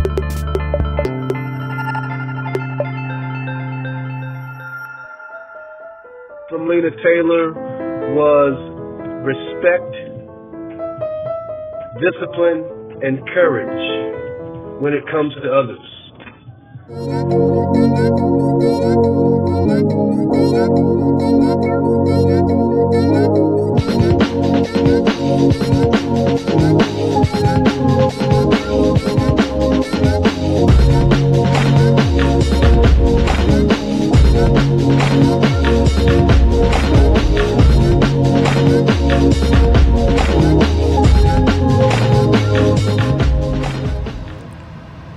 From Lena Taylor was respect, discipline, and courage when it comes to others.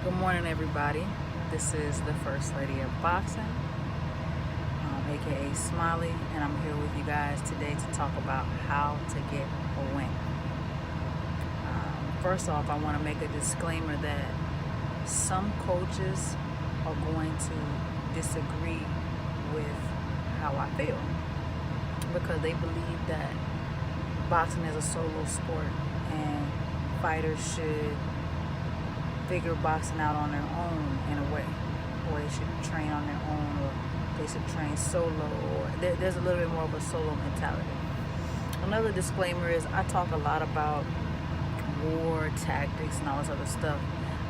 Good morning, everybody. This is the First Lady of Boxing, aka Smiley, and I'm here with you guys today to talk about how to get a win. First off, I want to make a disclaimer that some coaches are going to disagree with how I feel because they believe that boxing is a solo sport and fighters should figure boxing out on their own in a way, or they should train on their own, or they should train solo, or there's a little bit more of a solo mentality. Another disclaimer is I talk a lot about war tactics and all this other stuff.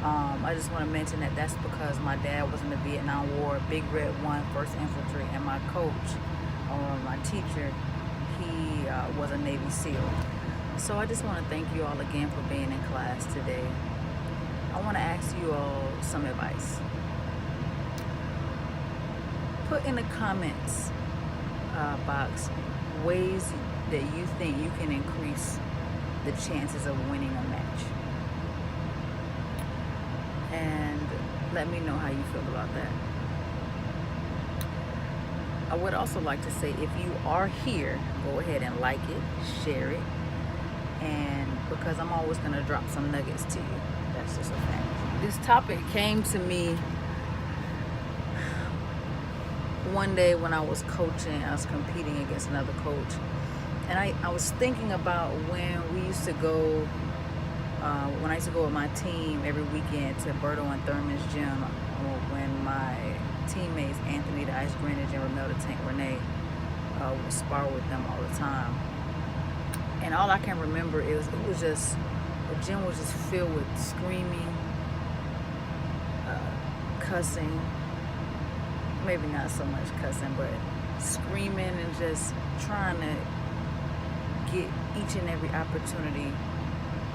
I just want to mention that that's because my dad was in the Vietnam War, Big Red 1, 1st Infantry, and my coach, or my teacher, he was a Navy SEAL. So I just want to thank you all again for being in class today. I want to ask you all some advice. Put in the comments box ways that you think you can increase the chances of winning a match. And let me know how you feel about that. I would also like to say, if you are here, go ahead and like it, share it, and because I'm always going to drop some nuggets to you. That's just a fact. This topic came to me one day when I was coaching. I was competing against another coach, and I was thinking about when we used to go, when I used to go with my team every weekend to Berto and Thurman's gym, when my teammates Anthony the Ice Greenwich and Ramel the Tank Renee would spar with them all the time. And all I can remember is it was just, the gym was just filled with screaming, cussing, maybe not so much cussing, but screaming and just trying to get each and every opportunity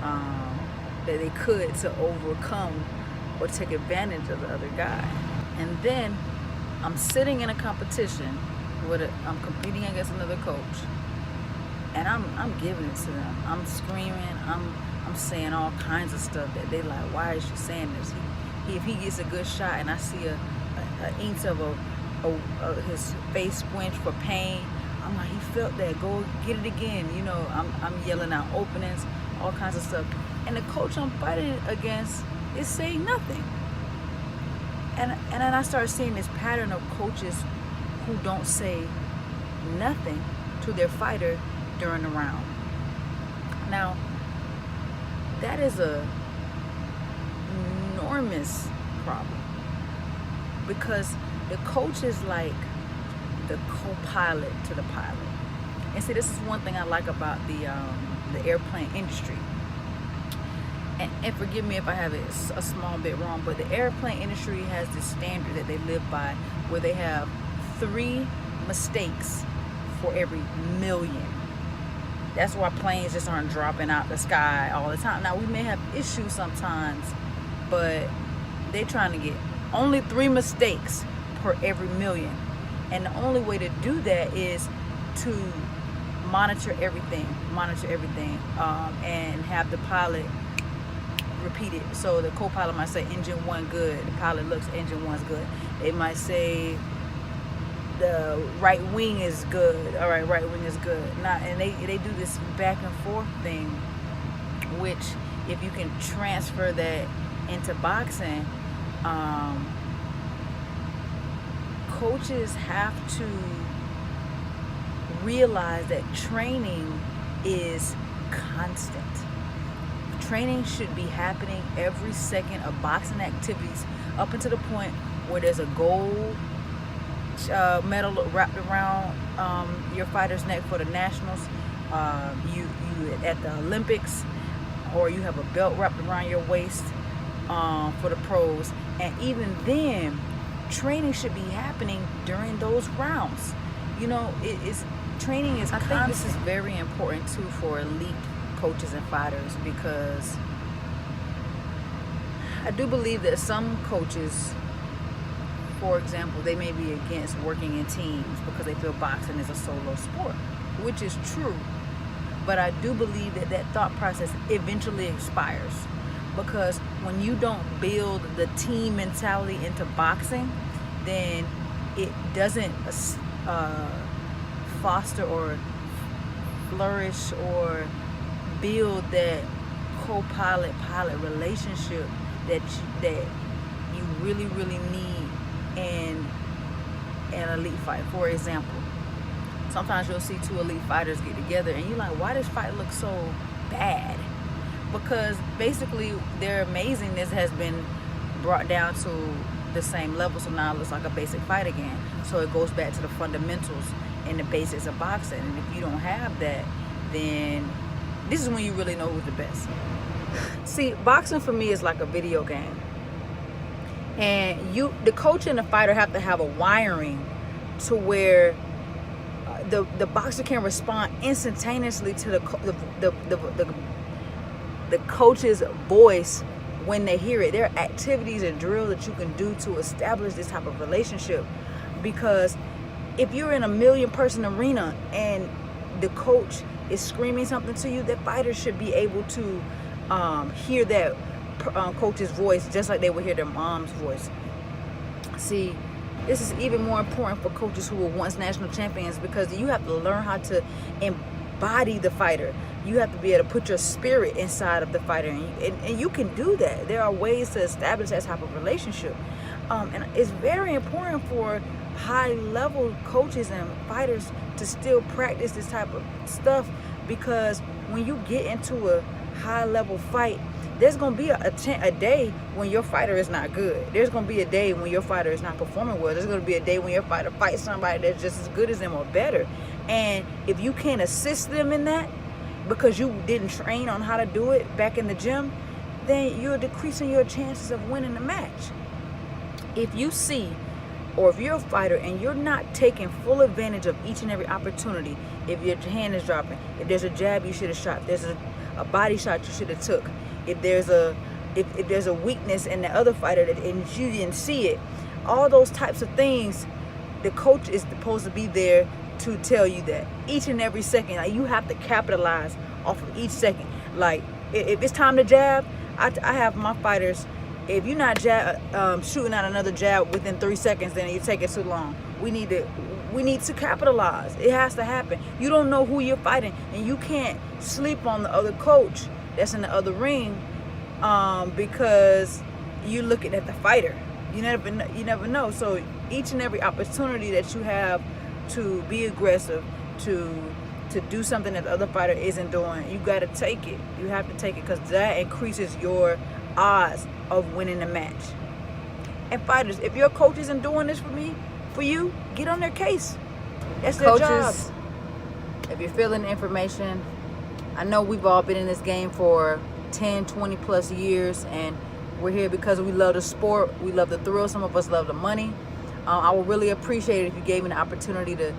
that they could to overcome or take advantage of the other guy. And then I'm sitting in a competition I'm competing against another coach, and I'm giving it to them. I'm screaming, I'm saying all kinds of stuff that they like, why is she saying this? If he gets a good shot and I see an inch of his face squinch for pain, I'm like, he felt that, go get it again. You know, I'm yelling out openings, all kinds of stuff. And the coach I'm fighting against is saying nothing. And then I start seeing this pattern of coaches who don't say nothing to their fighter during the round. Now, that is a enormous problem, because the coach is like the co-pilot to the pilot. And see, this is one thing I like about the airplane industry. And forgive me if I have it a small bit wrong, but the airplane industry has this standard that they live by, where they have 3 mistakes for every million. That's why planes just aren't dropping out the sky all the time. Now, we may have issues sometimes, but they're trying to get only 3 mistakes per every million. And the only way to do that is to monitor everything, and have the pilot repeat it. So the co-pilot might say engine 1 good, the pilot looks, engine 1's good. They might say the right wing is good, all right, right wing is good. Now, and they do this back and forth thing, which if you can transfer that into boxing, coaches have to realize that training is constant. training should be happening every second of boxing activities up until the point where there's a gold medal wrapped around your fighter's neck for the nationals, you at the Olympics, or you have a belt wrapped around your waist for the pros. And even then, training should be happening during those rounds. You know, training is constant. I think this is very important too for elite coaches and fighters, because I do believe that some coaches, for example, they may be against working in teams because they feel boxing is a solo sport, which is true. But I do believe that that thought process eventually expires, because when you don't build the team mentality into boxing, then it doesn't foster or flourish or build that co-pilot-pilot relationship that you really need in an elite fight. For example, sometimes you'll see two elite fighters get together and you're like, why does fight look so bad? Because basically their amazingness has been brought down to the same level, so now it looks like a basic fight again. So it goes back to the fundamentals and the basics of boxing. And if you don't have that, then this is when you really know who's the best. See, boxing for me is like a video game. And the coach and the fighter have to have a wiring to where the boxer can respond instantaneously to the coach's voice when they hear it. There are activities and drills that you can do to establish this type of relationship. Because if you're in a 1 million person arena and the coach is screaming something to you, the fighter should be able to hear that coach's voice just like they would hear their mom's voice. See, this is even more important for coaches who were once national champions, because you have to learn how to embody the fighter. You have to be able to put your spirit inside of the fighter, and you can do that. There are ways to establish that type of relationship, and it's very important for high-level coaches and fighters to still practice this type of stuff, because when you get into a high-level fight, there's going to be a day when your fighter is not good. There's going to be a day when your fighter is not performing well. There's going to be a day when your fighter fights somebody that's just as good as them or better. And if you can't assist them in that because you didn't train on how to do it back in the gym, then you're decreasing your chances of winning the match. If you see, or if you're a fighter and you're not taking full advantage of each and every opportunity, if your hand is dropping, if there's a jab you should have shot, if there's a body shot you should have took, if there's a weakness in the other fighter and you didn't see it, all those types of things, the coach is supposed to be there to tell you that each and every second. Like, you have to capitalize off of each second. Like, if it's time to jab, I have my fighters, if you're not shooting out another jab within 3 seconds, then you're taking too long. We need to capitalize. It has to happen. You don't know who you're fighting, and you can't sleep on the other coach that's in the other ring because you're looking at the fighter. You never know. So each and every opportunity that you have to be aggressive, to do something that the other fighter isn't doing, you got to take it. You have to take it, because that increases your odds of winning the match. And fighters, if your coach isn't doing this for you, get on their case. That's their job. If you're feeling the information, I know we've all been in this game for 10, 20 plus years, and we're here because we love the sport. We love the thrill. Some of us love the money. I would really appreciate it if you gave me the opportunity to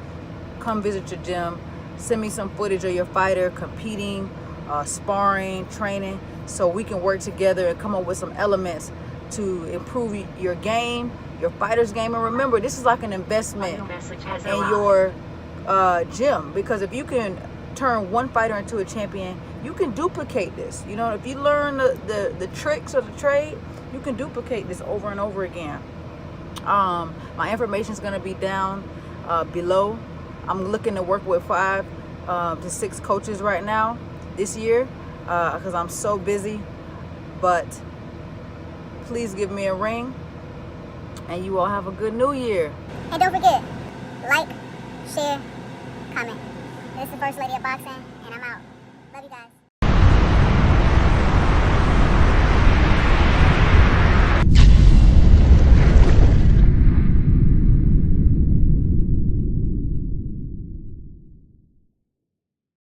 come visit your gym, send me some footage of your fighter competing, sparring, training, so we can work together and come up with some elements to improve your game, your fighter's game. And remember, this is like an investment in your gym, because if you can turn one fighter into a champion, you can duplicate this. You know, if you learn the tricks of the trade, you can duplicate this over and over again. My information is going to be down below. I'm looking to work with 5 to 6 coaches right now this year because I'm so busy. But please give me a ring, and you all have a good new year. And don't forget, like, share, comment. This is the First Lady of Boxing, and I'm out. Love you guys.